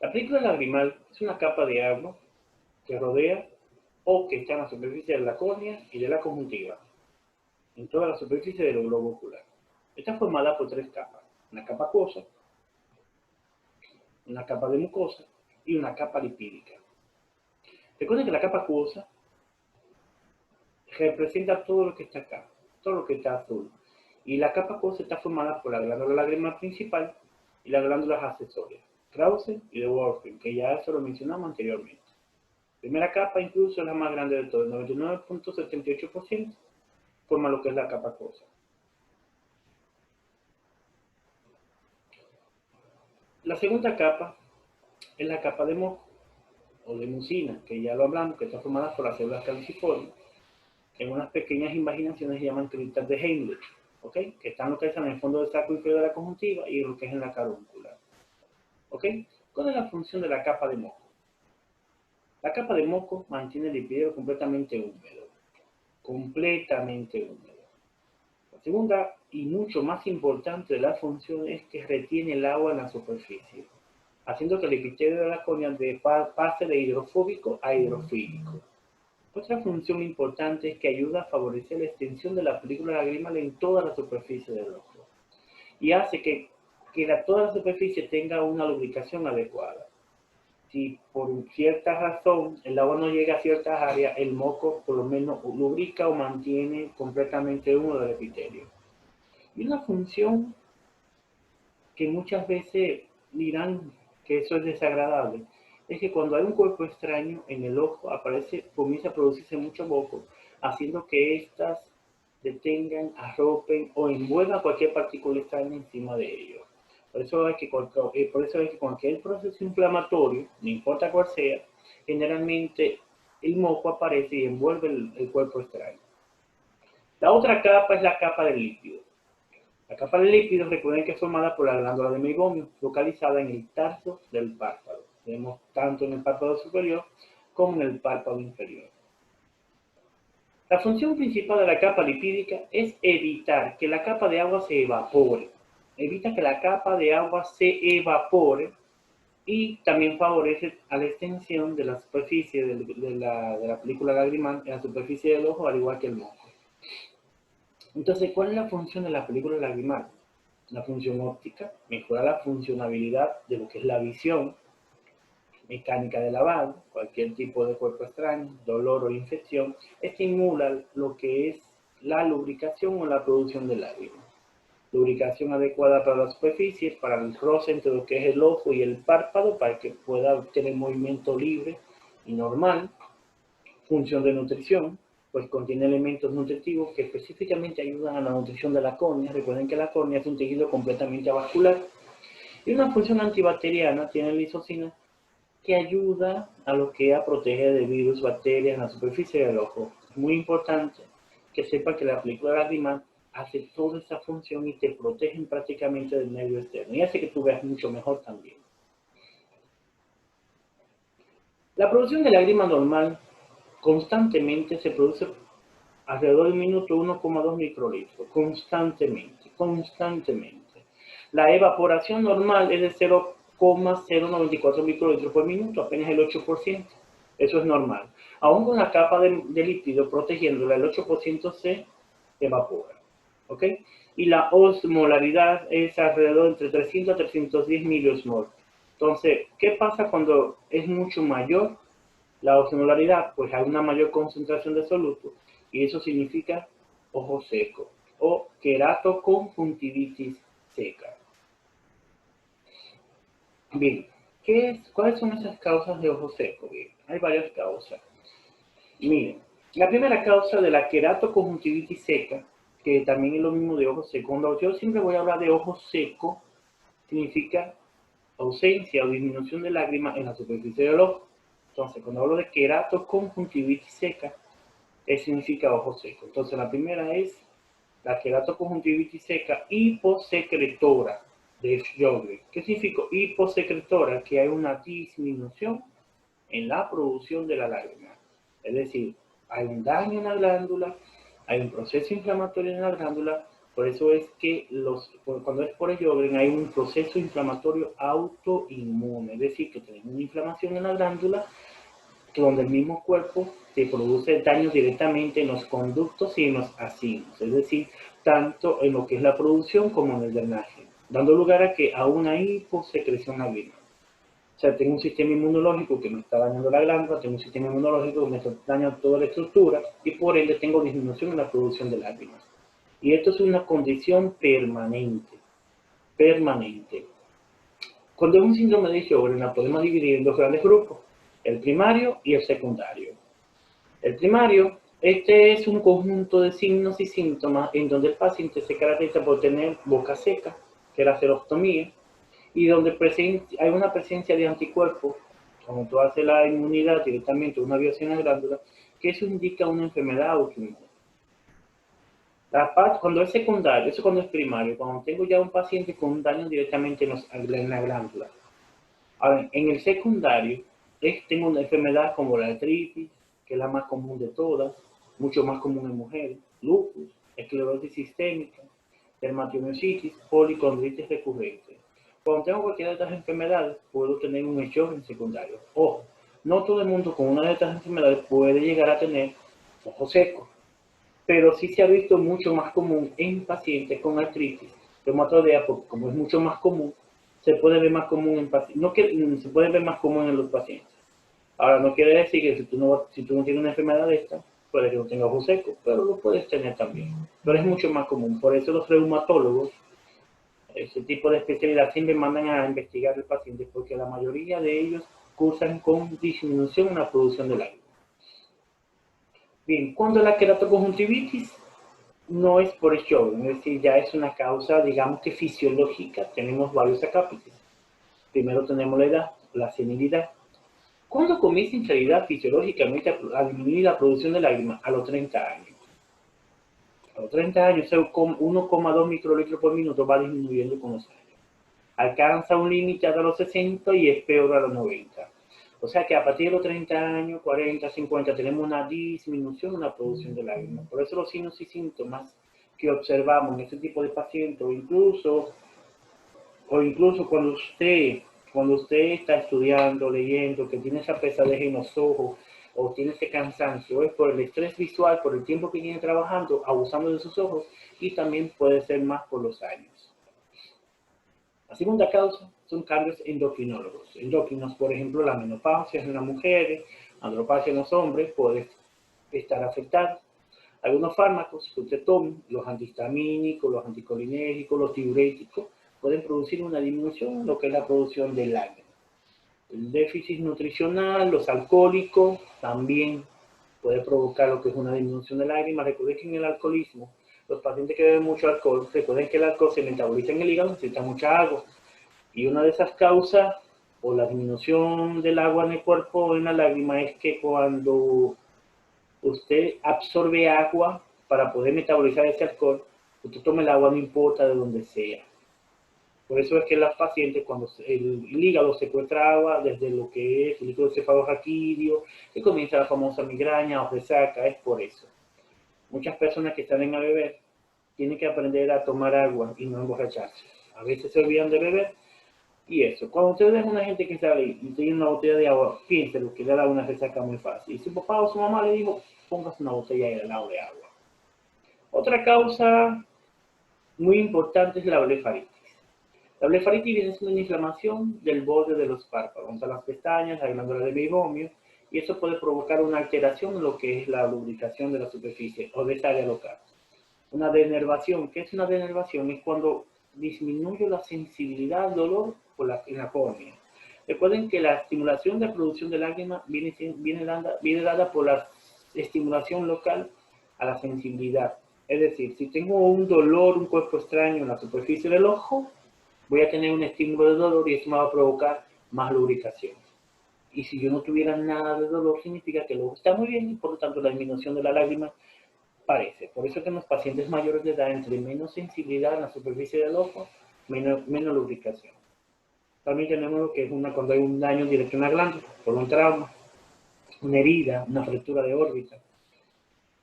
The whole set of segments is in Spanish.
La película lagrimal es una capa de agua que rodea o que está en la superficie de la córnea y de la conjuntiva, en toda la superficie del globo ocular. Está formada por tres capas: una capa acuosa, una capa de mucosa y una capa lipídica. Recuerden que la capa acuosa representa todo lo que está acá, todo lo que está azul. Y la capa acuosa está formada por la glándula lagrimal principal y las glándulas accesorias, Krause y de Wolfram, que ya eso lo mencionamos anteriormente. La primera capa incluso es la más grande de todo, el 99.78% forma lo que es la capa acuosa. La segunda capa es la capa de moco o de mucina, que ya lo hablamos, que está formada por las células caliciformes, que en unas pequeñas imaginaciones se llaman criptas de Heimlich, ¿okay? Que están localizadas en el fondo del saco inferior de la conjuntiva y lo que es en la carúncula. ¿Okay? ¿Cuál es la función de la capa de moco? La capa de moco mantiene el epidemio completamente húmedo. Completamente húmedo. La segunda y mucho más importante de la función es que retiene el agua en la superficie, haciendo que el epitelio de la córnea pase de hidrofóbico a hidrofílico. Otra función importante es que ayuda a favorecer la extensión de la película lagrimal en toda la superficie del ojo y hace que toda la superficie tenga una lubricación adecuada. Si por cierta razón el agua no llega a ciertas áreas, el moco por lo menos lubrica o mantiene completamente húmedo el epitelio. Y una función que muchas veces dirán que eso es desagradable, es que cuando hay un cuerpo extraño en el ojo comienza a producirse mucho moco, haciendo que éstas detengan, arropen o envuelvan cualquier partícula extraña encima de ellos. Por eso es que cualquier proceso inflamatorio, no importa cuál sea, generalmente el moco aparece y envuelve el cuerpo extraño. La otra capa es la capa del lípido. La capa de lípidos, recuerden que es formada por la glándula de Meibomius, localizada en el tarso del párpado. Tenemos tanto en el párpado superior como en el párpado inferior. La función principal de la capa lipídica es evitar que la capa de agua se evapore. Evita que la capa de agua se evapore y también favorece a la extensión de la superficie de la película lagrimal en la superficie del ojo, al igual que el moco. Entonces, ¿cuál es la función de la película lagrimal? La función óptica, mejora la funcionabilidad de lo que es la visión, mecánica de lavado, cualquier tipo de cuerpo extraño, dolor o infección, estimula lo que es la lubricación o la producción de lágrimas. Lubricación adecuada para las superficies, para el roce entre lo que es el ojo y el párpado, para que pueda tener movimiento libre y normal. Función de nutrición, pues contiene elementos nutritivos que específicamente ayudan a la nutrición de la córnea. Recuerden que la córnea es un tejido completamente avascular. Y una función antibacteriana, tiene lisocina, que ayuda a lo que a proteger de virus, bacterias en la superficie del ojo. Es muy importante que sepa que la película lagrimal hace toda esa función y te protege prácticamente del medio externo y hace que tú veas mucho mejor también. La producción de lágrima normal constantemente se produce alrededor de un minuto 1,2 microlitros, constantemente. La evaporación normal es de 0,094 microlitros por minuto, apenas el 8%. Eso es normal. Aún con la capa de lípido protegiéndola, el 8% se evapora. ¿Ok? Y la osmolaridad es alrededor entre 300 a 310 miliosmol. Entonces, ¿qué pasa cuando es mucho mayor la osmolaridad? Pues hay una mayor concentración de soluto y eso significa ojo seco o queratoconjuntivitis seca. Bien, ¿cuáles son esas causas de ojo seco? Bien, hay varias causas. Miren, la primera causa de la queratoconjuntivitis seca, que también es lo mismo de ojo seco. Cuando yo siempre voy a hablar de ojo seco, significa ausencia o disminución de lágrimas en la superficie del ojo. Entonces, cuando hablo de queratoconjuntivitis seca, significa ojo seco. Entonces, la primera es la queratoconjuntivitis seca hiposecretora de Sjögren. ¿Qué significa hiposecretora? Que hay una disminución en la producción de la lágrima. Es decir, hay un daño en la glándula, hay un proceso inflamatorio en la glándula, Por eso es que cuando es por Sjögren hay un proceso inflamatorio autoinmune, es decir, que tenemos una inflamación en la glándula donde el mismo cuerpo te produce daño directamente en los conductos y en los acinos, es decir, tanto en lo que es la producción como en el drenaje, dando lugar a una hiposecreción labial. O sea, tengo un sistema inmunológico que me está dañando la glándula, tengo un sistema inmunológico que me está dañando toda la estructura y por ende tengo disminución en la producción de lágrimas. Y esto es una condición permanente, permanente. Cuando es un síndrome de Sjögren, la podemos dividir en dos grandes grupos, el primario y el secundario. El primario, este es un conjunto de signos y síntomas en donde el paciente se caracteriza por tener boca seca, que es la xerostomía, y donde hay una presencia de anticuerpos, cuando tú haces la inmunidad directamente, una biopsia en la glándula, que eso indica una enfermedad autoinmune. Cuando es secundario, eso cuando es primario, cuando tengo ya un paciente con un daño directamente en la glándula. Ahora, en el secundario, tengo una enfermedad como la artritis, que es la más común de todas, mucho más común en mujeres, lupus, esclerosis sistémica, dermatomiositis, policondritis recurrente. Cuando tengo cualquiera de estas enfermedades, puedo tener un Sjögren secundario. Ojo, no todo el mundo con una de estas enfermedades puede llegar a tener ojos secos, pero sí se ha visto mucho más común en pacientes con artritis reumatoidea, porque como es mucho más común, se puede ver más común en pacientes, no que se puede ver más común en los pacientes. Ahora, no quiere decir que si tú no tienes una enfermedad de esta, puede que no tengas ojos secos, pero lo puedes tener también. Pero es mucho más común. Por eso los reumatólogos, ese tipo de especialidad, siempre mandan a investigar al paciente, porque la mayoría de ellos cursan con disminución en la producción de lágrimas. Bien, cuando la queratoconjuntivitis no es por Sjögren, es decir, ya es una causa, digamos que fisiológica, tenemos varios acápites. Primero tenemos la edad, la senilidad. ¿Cuándo comienza en realidad fisiológicamente a disminuir la producción de lágrimas? A los 30 años. A los 30 años, 1,2 microlitros por minuto va disminuyendo con los años. Alcanza un límite a los 60 y es peor a los 90. O sea que a partir de los 30 años, 40, 50, tenemos una disminución en la producción de lágrimas. Por eso los signos y síntomas que observamos en este tipo de pacientes, o incluso cuando usted está estudiando, leyendo, que tiene esa pesadez en los ojos, o tiene ese cansancio, es por el estrés visual, por el tiempo que tiene trabajando, abusando de sus ojos, y también puede ser más por los años. La segunda causa son cambios endocrinos, por ejemplo, la menopausia en las mujeres, andropausia en los hombres, puede estar afectada. Algunos fármacos que usted tome, los antihistamínicos, los anticolinérgicos, los diuréticos, pueden producir una disminución en lo que es la producción de lágrimas. El déficit nutricional, los alcohólicos, también puede provocar lo que es una disminución de lágrimas. Recuerden que en el alcoholismo, los pacientes que beben mucho alcohol, recuerden que el alcohol se metaboliza en el hígado, necesita mucha agua. Y una de esas causas, o la disminución del agua en el cuerpo, en la lágrima, es que cuando usted absorbe agua para poder metabolizar ese alcohol, usted toma el agua no importa de donde sea. Por eso es que las pacientes, cuando el hígado secuestra agua, desde lo que es el líquido cefalorraquídeo, que comienza la famosa migraña o resaca, es por eso. Muchas personas que salen a beber tienen que aprender a tomar agua y no emborracharse. A veces se olvidan de beber y eso. Cuando usted ve a una gente que sale y tiene una botella de agua, piénselo que le da una resaca muy fácil. Y su papá o su mamá le dijo, póngase una botella de helado de agua. Otra causa muy importante es la blefaritis. La blefaritis viene siendo una inflamación del borde de los párpados, de las pestañas, la glándula de meiomio, y eso puede provocar una alteración en lo que es la lubricación de la superficie o de esa área local. Una denervación. ¿Qué es una denervación? Es cuando disminuye la sensibilidad al dolor en la córnea. Recuerden que la estimulación de producción de lágrimas viene dada por la estimulación local a la sensibilidad. Es decir, si tengo un dolor, un cuerpo extraño en la superficie del ojo, voy a tener un estímulo de dolor y eso me va a provocar más lubricación. Y si yo no tuviera nada de dolor, significa que el ojo está muy bien y por lo tanto la disminución de la lágrima parece. Por eso que en los pacientes mayores de edad, entre menos sensibilidad en la superficie del ojo, menos lubricación. También tenemos lo que es cuando hay un daño directo en la glándula, por un trauma, una herida, una fractura de órbita.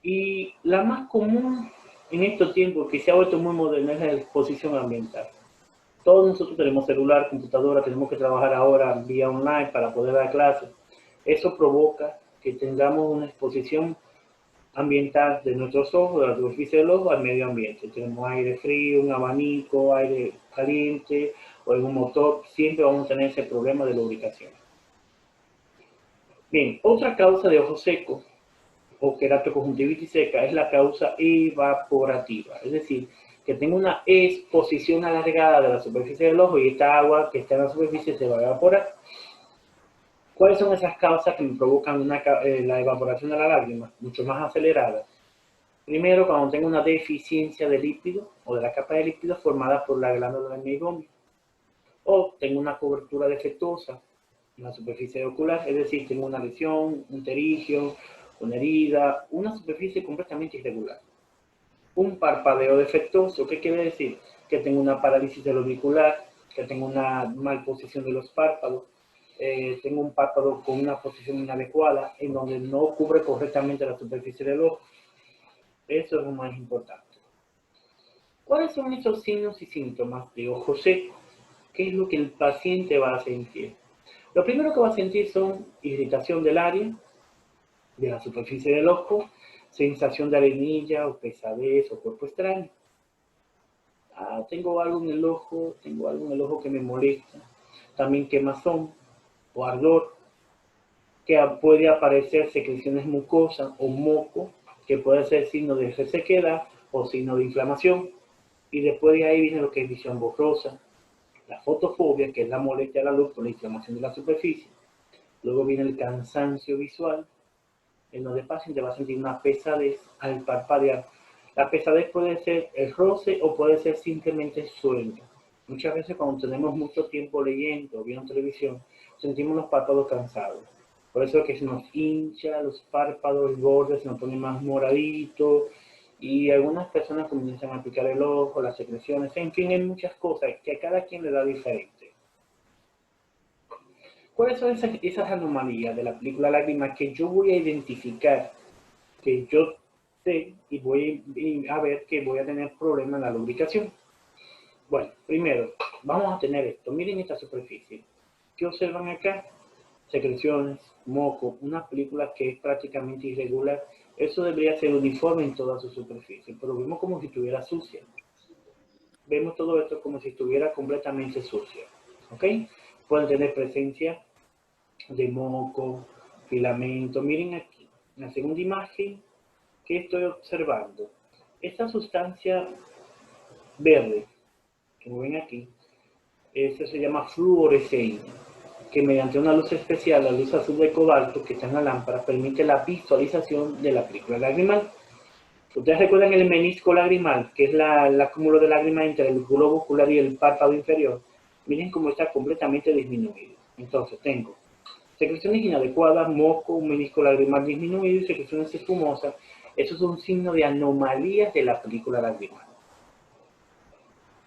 Y la más común en estos tiempos que se ha vuelto muy moderna es la exposición ambiental. Todos nosotros tenemos celular, computadora, tenemos que trabajar ahora vía online para poder dar clases. Eso provoca que tengamos una exposición ambiental de nuestros ojos, de la superficie del ojo, al medio ambiente. Tenemos aire frío, un abanico, aire caliente o en un motor, siempre vamos a tener ese problema de lubricación. Bien, otra causa de ojo seco o queratoconjuntivitis seca es la causa evaporativa, es decir, que tengo una exposición alargada de la superficie del ojo y esta agua que está en la superficie se va a evaporar. ¿Cuáles son esas causas que me provocan la evaporación de la lágrima mucho más acelerada? Primero, cuando tengo una deficiencia de lípido o de la capa de lípido formada por la glándula del meibomio, o tengo una cobertura defectuosa en la superficie ocular, es decir, tengo una lesión, un terigio, una herida, una superficie completamente irregular. Un parpadeo defectuoso, ¿qué quiere decir? Que tengo una parálisis del auricular, que tengo una mal posición de los párpados, tengo un párpado con una posición inadecuada, en donde no cubre correctamente la superficie del ojo. Eso es lo más importante. ¿Cuáles son esos signos y síntomas de ojo seco? ¿Qué es lo que el paciente va a sentir? Lo primero que va a sentir son irritación del área, de la superficie del ojo, sensación de arenilla o pesadez o cuerpo extraño. Tengo algo en el ojo, que me molesta. También quemazón o ardor, que puede aparecer secreciones mucosas o moco, que puede ser signo de resequedad o signo de inflamación. Y después de ahí viene lo que es visión borrosa, la fotofobia, que es la molestia a la luz por la inflamación de la superficie. Luego viene el cansancio visual, en donde el paciente va a sentir una pesadez al parpadear. La pesadez puede ser el roce o puede ser simplemente sueño. Muchas veces cuando tenemos mucho tiempo leyendo o viendo televisión, sentimos los párpados cansados. Por eso es que se nos hincha los párpados, el borde se nos pone más moradito y algunas personas comienzan a picar el ojo, las secreciones, en fin, hay muchas cosas que a cada quien le da diferente. ¿Cuáles son esas anomalías de la película Lágrimas que yo voy a identificar, que yo sé y voy a ver que voy a tener problemas en la lubricación? Bueno, primero, vamos a tener esto. Miren esta superficie. ¿Qué observan acá? Secreciones, moco, una película que es prácticamente irregular. Eso debería ser uniforme en toda su superficie, pero vemos como si estuviera sucia. Vemos todo esto como si estuviera completamente sucio. ¿Ok? Pueden tener presencia de moco, filamento. Miren aquí, en la segunda imagen, ¿qué estoy observando? Esta sustancia verde, que ven aquí, eso se llama fluoresceína, que mediante una luz especial, la luz azul de cobalto que está en la lámpara, permite la visualización de la película lagrimal. Ustedes recuerdan el menisco lagrimal, que es el acúmulo de lágrimas entre el globo ocular y el párpado inferior. Miren cómo está completamente disminuido. Entonces tengo secreciones inadecuadas, moco, un menisco lagrimal disminuido y secreciones espumosas. Eso es un signo de anomalías de la película lagrimal.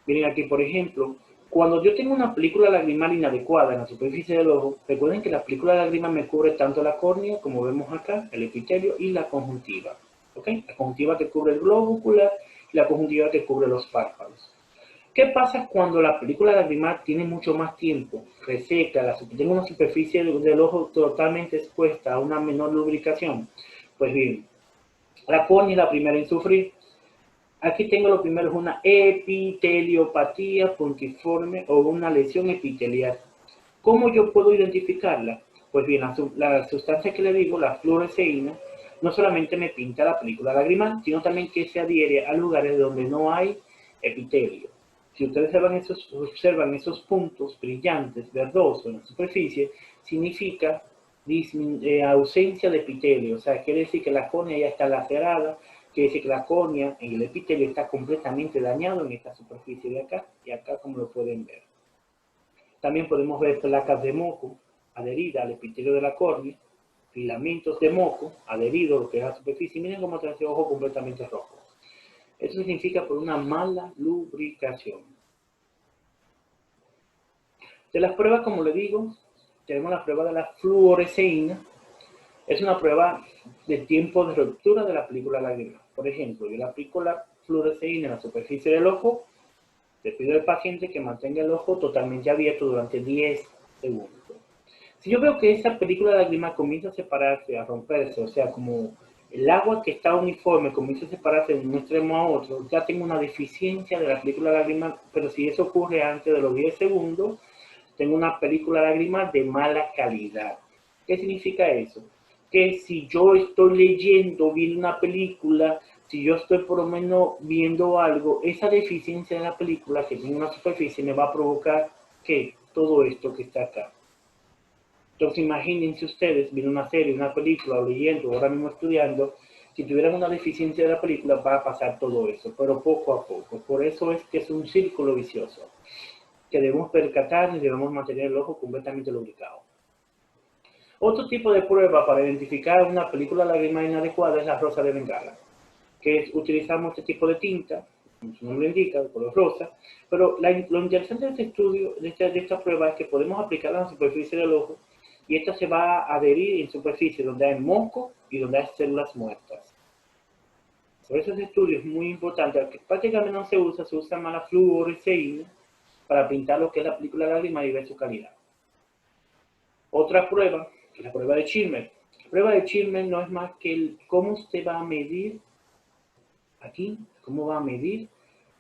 Miren aquí, por ejemplo, cuando yo tengo una película lagrimal inadecuada en la superficie del ojo, recuerden que la película lagrimal me cubre tanto la córnea, como vemos acá, el epitelio y la conjuntiva. ¿Okay? La conjuntiva que cubre el globo ocular y la conjuntiva que cubre los párpados. ¿Qué pasa cuando la película lagrimal tiene mucho más tiempo, reseca, tengo una superficie del ojo totalmente expuesta a una menor lubricación? Pues bien, la córnea es la primera en sufrir. Aquí tengo lo primero, es una epiteliopatía puntiforme o una lesión epitelial. ¿Cómo yo puedo identificarla? Pues bien, la sustancia que le digo, la fluoresceína, no solamente me pinta la película lagrimal, sino también que se adhiere a lugares donde no hay epitelio. Si ustedes observan esos puntos brillantes, verdosos en la superficie, significa ausencia de epitelio, o sea, quiere decir que la córnea ya está lacerada, quiere decir que la córnea y el epitelio está completamente dañado en esta superficie de acá y acá, como lo pueden ver. También podemos ver placas de moco adheridas al epitelio de la córnea, filamentos de moco adheridos a lo que es la superficie. Miren cómo está ese ojo completamente rojo. Eso significa por una mala lubricación. De las pruebas, como le digo, tenemos la prueba de la fluoresceína. Es una prueba de tiempo de ruptura de la película lagrimal. Por ejemplo, yo le aplico la fluoresceína en la superficie del ojo, le pido al paciente que mantenga el ojo totalmente abierto durante 10 segundos. Si yo veo que esa película de lágrima comienza a separarse, a romperse, o sea, como el agua que está uniforme comienza a separarse de un extremo a otro, ya tengo una deficiencia de la película de lágrima, pero si eso ocurre antes de los 10 segundos, tengo una película de lágrima de mala calidad. ¿Qué significa eso? Que si yo estoy leyendo, viendo una película, si yo estoy por lo menos viendo algo, esa deficiencia en la película que tiene una superficie me va a provocar que todo esto que está acá. Entonces imagínense ustedes viendo una serie, una película, o leyendo, o ahora mismo estudiando, si tuvieran una deficiencia de la película va a pasar todo eso, pero poco a poco. Por eso es que es un círculo vicioso, que debemos percatarnos y debemos mantener el ojo completamente lubricado. Otro tipo de prueba para identificar una película lágrima inadecuada es la rosa de Bengala, que es utilizamos este tipo de tinta, como su nombre indica, de color rosa, pero lo interesante de este estudio, de esta prueba, es que podemos aplicarla en la superficie del ojo y esta se va a adherir en superficie donde hay moco y donde hay células muertas. Por eso ese estudio es muy importante, aunque prácticamente no se usa más la fluoresceína para pintar lo que es la película lágrima y ver su calidad. Otra prueba, que es la prueba de Schirmer. La prueba de Schirmer no es más que cómo usted va a medir aquí, cómo va a medir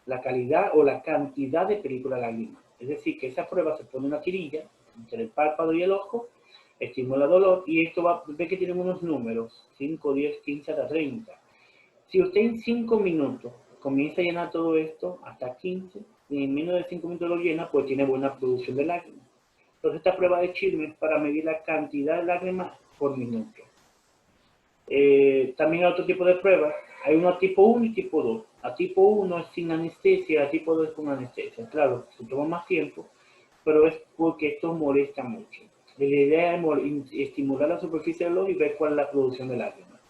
la calidad o la cantidad de película lágrima. Es decir, que esa prueba se pone una tirilla entre el párpado y el ojo, estimula dolor y esto ve que tiene unos números, 5, 10, 15 hasta 30. Si usted en 5 minutos comienza a llenar todo esto, hasta 15, y en menos de 5 minutos lo llena, pues tiene buena producción de lágrimas. Entonces esta prueba de Schirmer es para medir la cantidad de lágrimas por minuto. También hay otro tipo de pruebas. Hay una tipo 1 y tipo 2. A tipo 1 es sin anestesia, a tipo 2 es con anestesia. Claro, se toma más tiempo, pero es porque esto molesta mucho. La idea es estimular la superficie del ojo y ver cuál es la producción de lágrimas.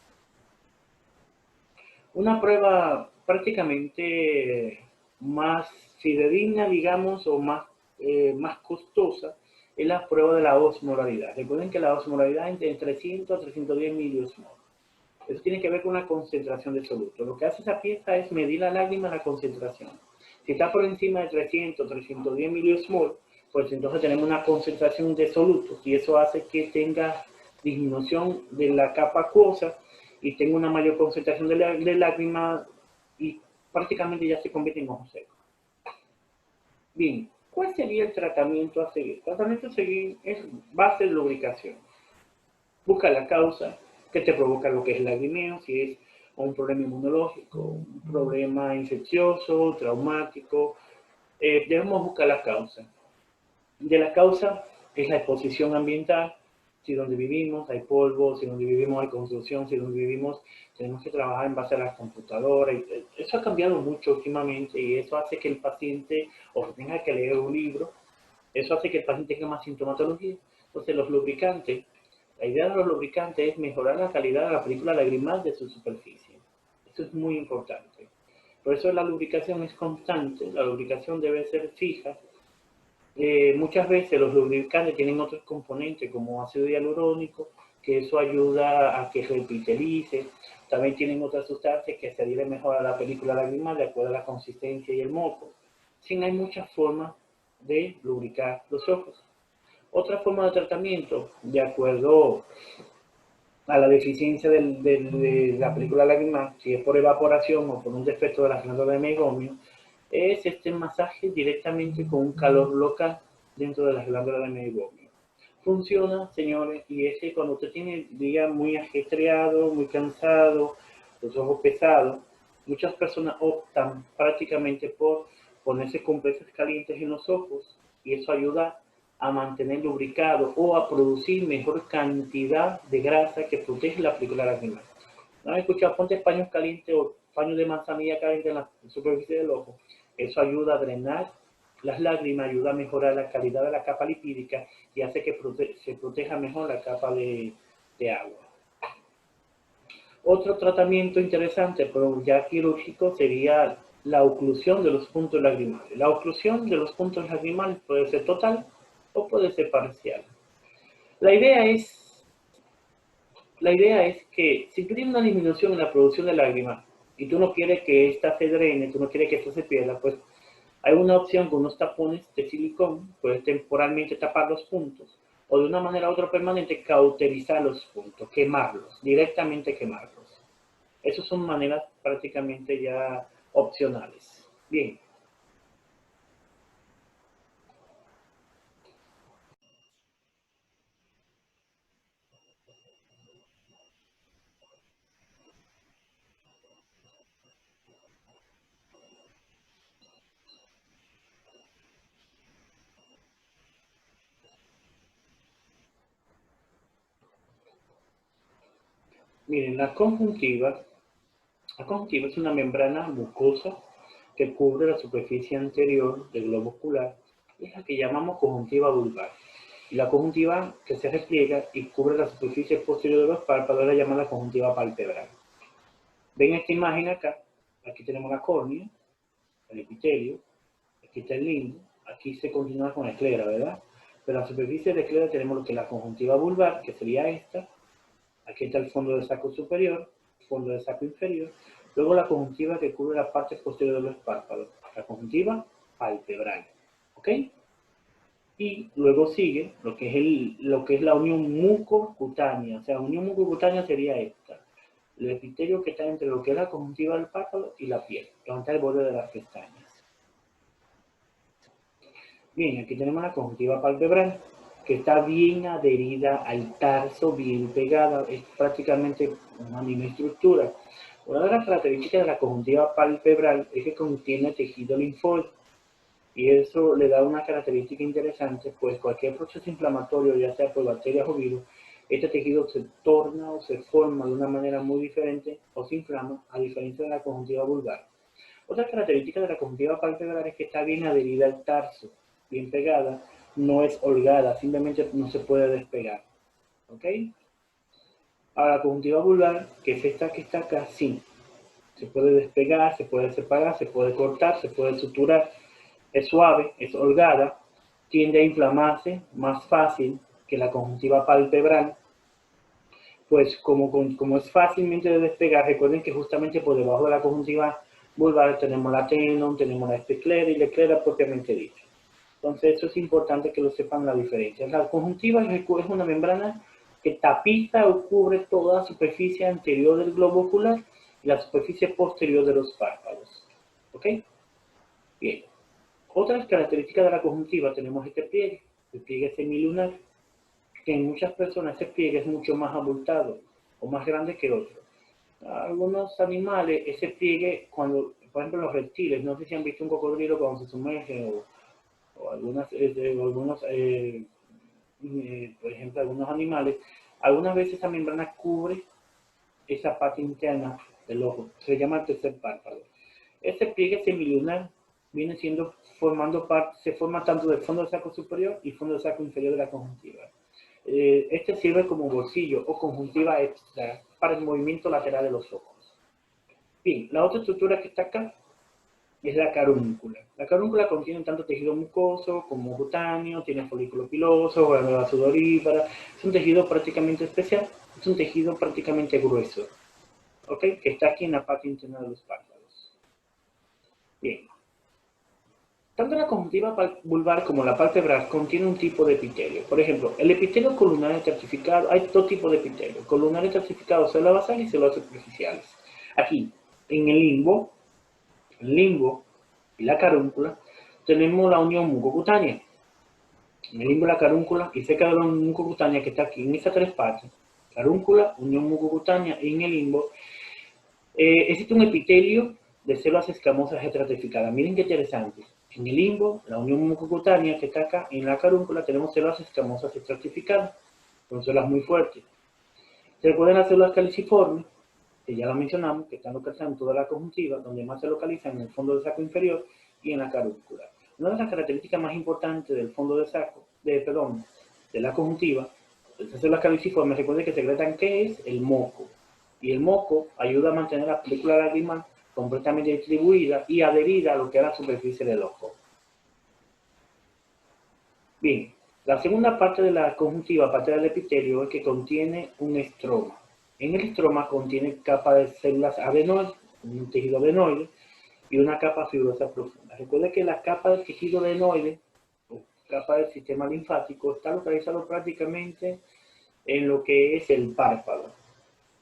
Una prueba prácticamente más fidedigna, digamos, o más costosa, es la prueba de la osmolaridad. Recuerden que la osmolaridad es de 300 a 310 miliosmol. Eso tiene que ver con la concentración de soluto. Lo que hace esa pieza es medir la lágrima, la concentración. Si está por encima de 300, 310 miliosmol, pues entonces tenemos una concentración de solutos y eso hace que tenga disminución de la capa acuosa y tenga una mayor concentración de lágrima y prácticamente ya se convierte en ojo seco. Bien, ¿cuál sería el tratamiento a seguir? El tratamiento a seguir es base de lubricación. Busca la causa que te provoca lo que es el lagrimeo, si es un problema inmunológico, un problema infeccioso, traumático. Debemos buscar la causa. De la causa es la exposición ambiental, si donde vivimos hay polvo, si donde vivimos hay construcción, si donde vivimos tenemos que trabajar en base a las computadoras. Eso ha cambiado mucho últimamente y eso hace que el paciente o tenga que leer un libro, eso hace que el paciente tenga más sintomatología. Entonces los lubricantes, la idea de los lubricantes es mejorar la calidad de la película lagrimal de su superficie. Esto es muy importante. Por eso la lubricación es constante, la lubricación debe ser fija. Muchas veces los lubricantes tienen otros componentes como ácido hialurónico, que eso ayuda a que repitelice. También tienen otras sustancias que se adhieren mejor a la película lagrimal de acuerdo a la consistencia y el moco. Sí, hay muchas formas de lubricar los ojos. Otra forma de tratamiento, de acuerdo a la deficiencia de la película lagrimal, si es por evaporación o por un defecto de la glándula de meiomio, es este masaje directamente con un calor local dentro de las glándulas de meiomio. Funciona, señores, y es que cuando usted tiene el día muy ajetreado, muy cansado, los ojos pesados, muchas personas optan prácticamente por ponerse compresas calientes en los ojos y eso ayuda a mantener lubricado o a producir mejor cantidad de grasa que protege la película lagrimal. ¿No han escuchado? Ponte paños calientes o paños de manzanilla caliente en la superficie del ojo. Eso ayuda a drenar las lágrimas, ayuda a mejorar la calidad de la capa lipídica y hace que se proteja mejor la capa de agua. Otro tratamiento interesante, pero ya quirúrgico, sería la oclusión de los puntos lagrimales. La oclusión de los puntos lagrimales puede ser total o puede ser parcial. La idea es que si tiene una disminución en la producción de lágrimas, y tú no quieres que esta se drene, tú no quieres que esto se pierda, pues hay una opción con unos tapones de silicón, puedes temporalmente tapar los puntos, o de una manera u otra permanente cauterizar los puntos, quemarlos, directamente quemarlos. Esas son maneras prácticamente ya opcionales. Bien. Miren, la conjuntiva es una membrana mucosa que cubre la superficie anterior del globo ocular, y es la que llamamos conjuntiva vulvar. Y la conjuntiva que se repliega y cubre la superficie posterior de los párpados es la llamada conjuntiva palpebral. Ven esta imagen acá, aquí tenemos la córnea, el epitelio, aquí está el limbo, aquí se continúa con la esclera, ¿verdad? Pero en la superficie de la esclera tenemos lo que es la conjuntiva vulvar, que sería esta. Aquí está el fondo del saco superior, fondo del saco inferior. Luego la conjuntiva que cubre la parte posterior de los párpados, la conjuntiva palpebral. ¿Ok? Y luego sigue lo que es la unión mucocutánea. O sea, la unión mucocutánea sería esta. El epitelio que está entre lo que es la conjuntiva del párpado y la piel, donde está el borde de las pestañas. Bien, aquí tenemos la conjuntiva palpebral, que está bien adherida al tarso, bien pegada, es prácticamente una misma estructura. Una de las características de la conjuntiva palpebral es que contiene tejido linfóide, y eso le da una característica interesante, pues cualquier proceso inflamatorio, ya sea por bacterias o virus, este tejido se torna o se forma de una manera muy diferente o se inflama, a diferencia de la conjuntiva vulgar. Otra característica de la conjuntiva palpebral es que está bien adherida al tarso, bien pegada, no es holgada, simplemente no se puede despegar. ¿Ok? Ahora la conjuntiva vulgar, que es esta que está acá, sí, se puede despegar, se puede separar, se puede cortar, se puede suturar, es suave, es holgada, tiende a inflamarse más fácil que la conjuntiva palpebral, pues como es fácilmente de despegar, recuerden que justamente por debajo de la conjuntiva vulvar tenemos la tenon, tenemos la esclera y la esclera propiamente dicha. Entonces eso es importante que lo sepan la diferencia. La conjuntiva es una membrana que tapiza o cubre toda la superficie anterior del globo ocular y la superficie posterior de los párpados. ¿Ok? Bien. Otras características de la conjuntiva tenemos este pliegue, el pliegue semilunar, que en muchas personas ese pliegue es mucho más abultado o más grande que otros. Algunos animales, ese pliegue, cuando, por ejemplo los reptiles, no sé si han visto un cocodrilo cuando se sumerge o por ejemplo, algunos animales, algunas veces esa membrana cubre esa parte interna del ojo, se llama el tercer párpado. Este pliegue semilunar viene siendo formando parte, se forma tanto del fondo del saco superior y fondo del saco inferior de la conjuntiva. Este sirve como bolsillo o conjuntiva extra para el movimiento lateral de los ojos. Bien, la otra estructura que está acá es la carúncula. La carúncula contiene tanto tejido mucoso como cutáneo, tiene folículo piloso, glándula sudorípara. Es un tejido prácticamente especial, es un tejido prácticamente grueso, ¿ok? Que está aquí en la parte interna de los párpados. Bien. Tanto la conjuntiva vulvar como la palpebral contiene un tipo de epitelio. Por ejemplo, el epitelio colunar estratificado, hay dos tipos de epitelio. Colunar estratificado, células basales y células superficiales. Aquí, en el limbo y la carúncula, tenemos la unión mucocutánea. En el limbo y la carúncula, y cerca de la unión mucocutánea que está aquí, en estas tres partes, carúncula, unión mucocutánea y en el limbo, existe un epitelio de células escamosas estratificadas. Miren qué interesante. En el limbo, la unión mucocutánea que está acá, en la carúncula tenemos células escamosas estratificadas. Son células muy fuertes. Se recuerdan las células caliciformes, que ya las mencionamos, que están localizadas en toda la conjuntiva, donde más se localizan en el fondo del saco inferior y en la carúncula. Una de las características más importantes del fondo del saco, de la conjuntiva, estas células caliciformes, recuerden que secretan qué es el moco. Y el moco ayuda a mantener la película lagrimal completamente distribuida y adherida a lo que es la superficie del ojo. Bien, la segunda parte de la conjuntiva, parte del epitelio, es que contiene un estroma. En el estroma contiene capa de células adenoides, un tejido adenoide, y una capa fibrosa profunda. Recuerde que la capa del tejido adenoide, o capa del sistema linfático, está localizado prácticamente en lo que es el párpado.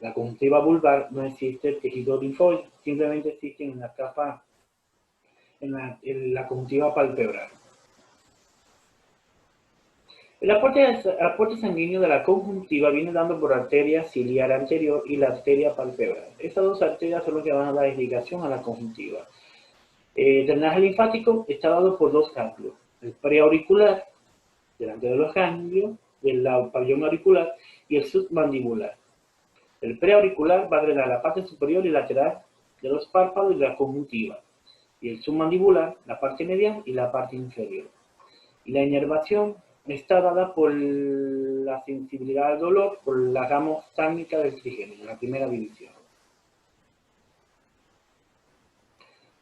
La conjuntiva vulvar no existe el tejido linfoide, simplemente existe en la capa, en la conjuntiva palpebral. El aporte sanguíneo de la conjuntiva viene dando por la arteria ciliar anterior y la arteria palpebral. Estas dos arterias son las que van a dar irrigación a la conjuntiva. El drenaje linfático está dado por dos ganglios, el preauricular, delante de los ganglios, del pabellón auricular, y el submandibular. El preauricular va a drenar la parte superior y lateral de los párpados y de la conjuntiva, y el submandibular, la parte medial y la parte inferior. Y la inervación está dada por la sensibilidad al dolor, por la gama oftálmica del trigémino, la primera división.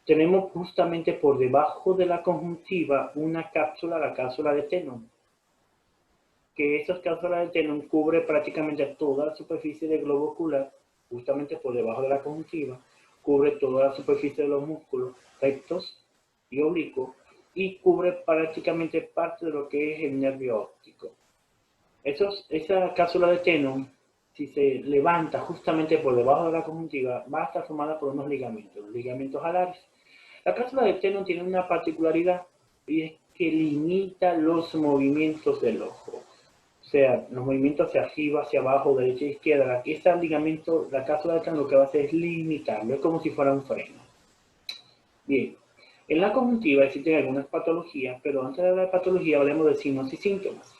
Tenemos justamente por debajo de la conjuntiva una cápsula, la cápsula de Tenon, que esa cápsula de Tenon cubre prácticamente toda la superficie del globo ocular, justamente por debajo de la conjuntiva, cubre toda la superficie de los músculos rectos y oblicuos, y cubre prácticamente parte de lo que es el nervio óptico. Esa cápsula de Tenon, si se levanta justamente por debajo de la conjuntiva, va a estar formada por unos ligamentos alares. La cápsula de Tenon tiene una particularidad, y es que limita los movimientos del ojo. O sea, los movimientos hacia arriba, hacia abajo, derecha e izquierda. Este ligamento, la cápsula de Tenon lo que va a hacer es limitarlo, es como si fuera un freno. Bien, en la conjuntiva existen algunas patologías, pero antes de hablar de patología hablemos de signos y síntomas.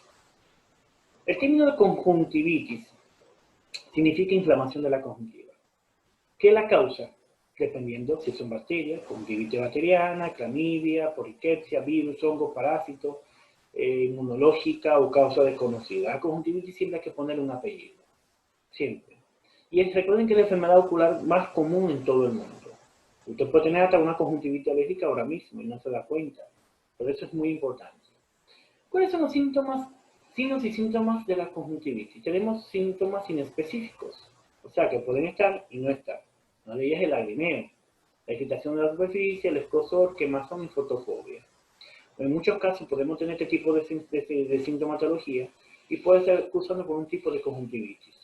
El término de conjuntivitis significa inflamación de la conjuntiva. ¿Qué la causa? Dependiendo si son bacterias, conjuntivitis bacteriana, clamidia, porriquesia, virus, hongo, parásito, inmunológica o causa desconocida. A conjuntivitis siempre hay que ponerle un apellido, siempre. Y recuerden que es la enfermedad ocular más común en todo el mundo. Usted puede tener hasta una conjuntivitis alérgica ahora mismo y no se da cuenta. Por eso es muy importante. ¿Cuáles son los síntomas, signos y síntomas de la conjuntivitis? Tenemos síntomas inespecíficos, o sea que pueden estar y no estar. Una de ellas es el lagrimeo, la irritación de la superficie, el escozor, quemazón y fotofobia. En muchos casos podemos tener este tipo de sintomatología y puede ser causado por un tipo de conjuntivitis.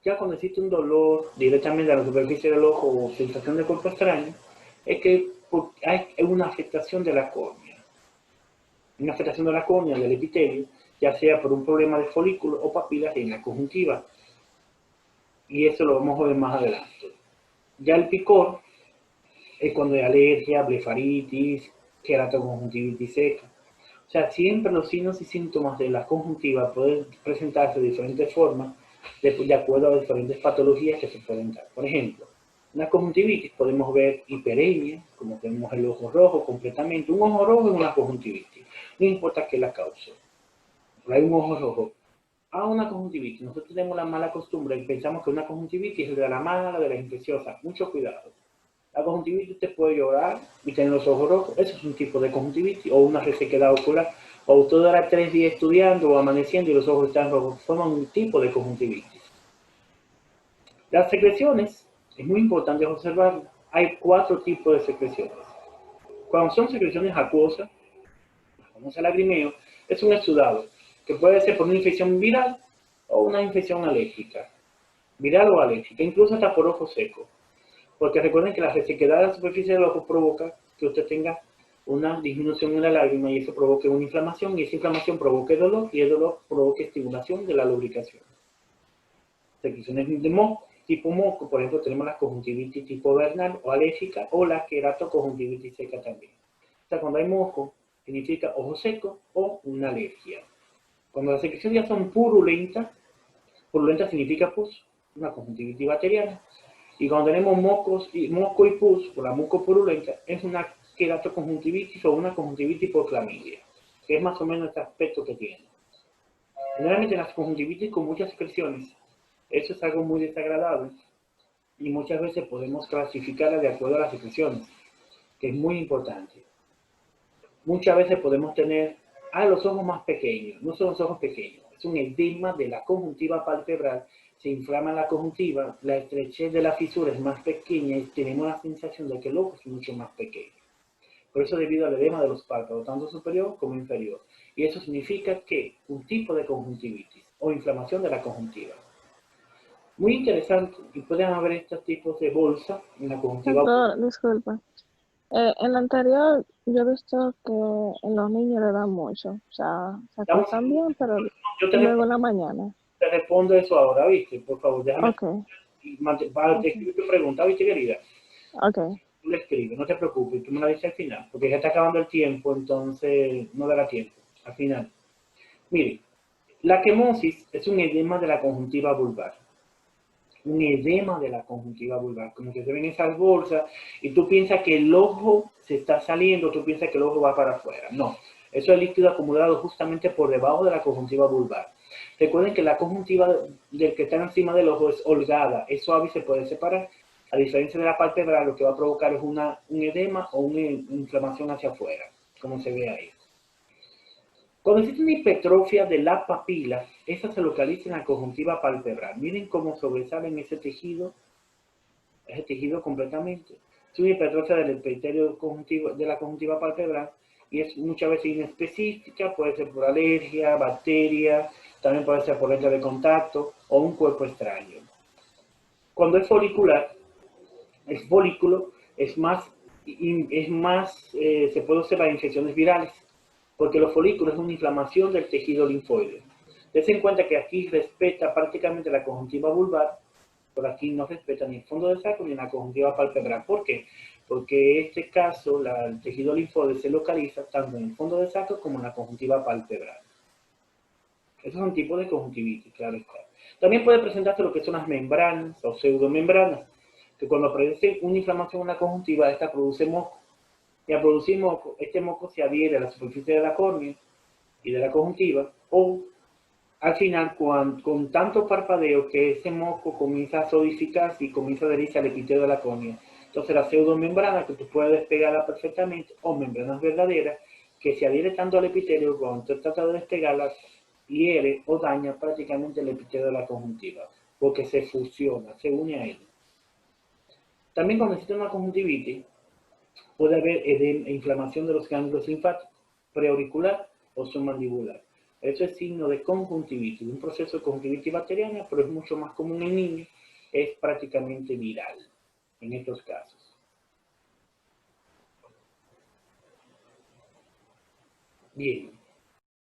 Ya cuando existe un dolor directamente a la superficie del ojo o sensación de cuerpo extraño, es que hay una afectación de la córnea. Una afectación de la córnea, del epitelio, ya sea por un problema de folículos o papilas en la conjuntiva. Y eso lo vamos a ver más adelante. Ya el picor es cuando hay alergia, blefaritis, queratoconjuntivitis seca. O sea, siempre los signos y síntomas de la conjuntiva pueden presentarse de diferentes formas, de acuerdo a diferentes patologías que se pueden dar. Por ejemplo, en la conjuntivitis podemos ver hiperemia, como tenemos el ojo rojo completamente. Un ojo rojo es una conjuntivitis, no importa qué la cause. Hay un ojo rojo. Una conjuntivitis. Nosotros tenemos la mala costumbre y pensamos que una conjuntivitis es de la mala, de la infecciosa. Mucho cuidado. La conjuntivitis usted puede llorar y tener los ojos rojos. Eso es un tipo de conjuntivitis o una resequedad ocular. O usted dura 3 días estudiando o amaneciendo y los ojos están rojos. Forman un tipo de conjuntivitis. Las secreciones, es muy importante observar. Hay 4 tipos de secreciones. Cuando son secreciones acuosas, como el lagrimeo, es un exudado que puede ser por una infección viral o una infección alérgica. Viral o alérgica, incluso hasta por ojo seco. Porque recuerden que la resequedad de la superficie del ojo provoca que usted tenga una disminución en la lágrima y eso provoque una inflamación y esa inflamación provoque dolor y el dolor provoque estimulación de la lubricación. Secreciones de moco, tipo moco, por ejemplo, tenemos la conjuntivitis tipo vernal o alérgica o la queratoconjuntivitis seca también. O sea, cuando hay moco, significa ojo seco o una alergia. Cuando las secreciones ya son purulentas, purulenta significa pus, una conjuntivitis bacteriana. Y cuando tenemos moco y pus, por la mucopurulenta, es una queratoconjuntivitis o una conjuntivitis por clamidia, que es más o menos este aspecto que tiene. Generalmente las conjuntivitis con muchas secreciones, eso es algo muy desagradable y muchas veces podemos clasificarla de acuerdo a las secreciones, que es muy importante. Muchas veces podemos tener los ojos más pequeños, no son los ojos pequeños, es un edema de la conjuntiva palpebral se inflama la conjuntiva, la estrechez de la fisura es más pequeña y tenemos la sensación de que el ojo es mucho más pequeño. Por eso debido al edema de los párpados, tanto superior como inferior. Y eso significa que un tipo de conjuntivitis o inflamación de la conjuntiva. Muy interesante, y pueden haber estos tipos de bolsa en la conjuntiva. Doctor, disculpa. En la anterior, yo he visto que en los niños le dan mucho. O sea, se acuestan bien, pero Yo luego en la mañana. te respondo eso ahora, ¿viste? Por favor, déjame Ok, te ok, escribir tu pregunta, ¿viste, querida? ok. Tú le escribes, no te preocupes, tú me la dices al final, porque ya está acabando el tiempo, entonces no dará tiempo, al final. Mire, la quemosis es un edema de la conjuntiva vulvar. Un edema de la conjuntiva vulvar, como que se ven esas bolsas y tú piensas que el ojo se está saliendo, tú piensas que el ojo va para afuera. No, eso es líquido acumulado justamente por debajo de la conjuntiva vulvar. Recuerden que la conjuntiva del que está encima del ojo es holgada, es suave y se puede separar. A diferencia de la palpebral, lo que va a provocar es un edema o una inflamación hacia afuera, como se ve ahí. Cuando existe una hipertrofia de la papila, esa se localiza en la conjuntiva palpebral. Miren cómo sobresale en ese tejido completamente. Es una hipertrofia del epitelio conjuntivo, de la conjuntiva palpebral y es muchas veces inespecífica, puede ser por alergia, bacteria, también puede ser por herida de contacto o un cuerpo extraño. Cuando es folicular, el folículo se puede observar infecciones virales, porque los folículos es una inflamación del tejido linfoide. Dense en cuenta que aquí respeta prácticamente la conjuntiva vulvar, por aquí no respeta ni el fondo del saco ni la conjuntiva palpebral. ¿Por qué? Porque en este caso el tejido linfoide se localiza tanto en el fondo del saco como en la conjuntiva palpebral. Esos son tipos de conjuntivitis, claro está. También puede presentarse lo que son las membranas o pseudomembranas, que cuando aparece una inflamación en la conjuntiva, esta produce moco. Y al producir moco, este moco se adhiere a la superficie de la córnea y de la conjuntiva, o al final, con tanto parpadeo que ese moco comienza a solidificarse y comienza a adherirse al epitelio de la córnea. Entonces, la pseudomembrana, que tú puedes despegarla perfectamente, o membranas verdaderas, que se adhiere tanto al epitelio cuando tú tratas de despegarla, hiere o daña prácticamente el epitelio de la conjuntiva, porque se fusiona, se une a él. También cuando existe una conjuntivitis, puede haber inflamación de los ganglios linfáticos, preauricular o submandibular. Eso es signo de conjuntivitis, un proceso de conjuntivitis bacteriana, pero es mucho más común en niños, es prácticamente viral en estos casos. Bien.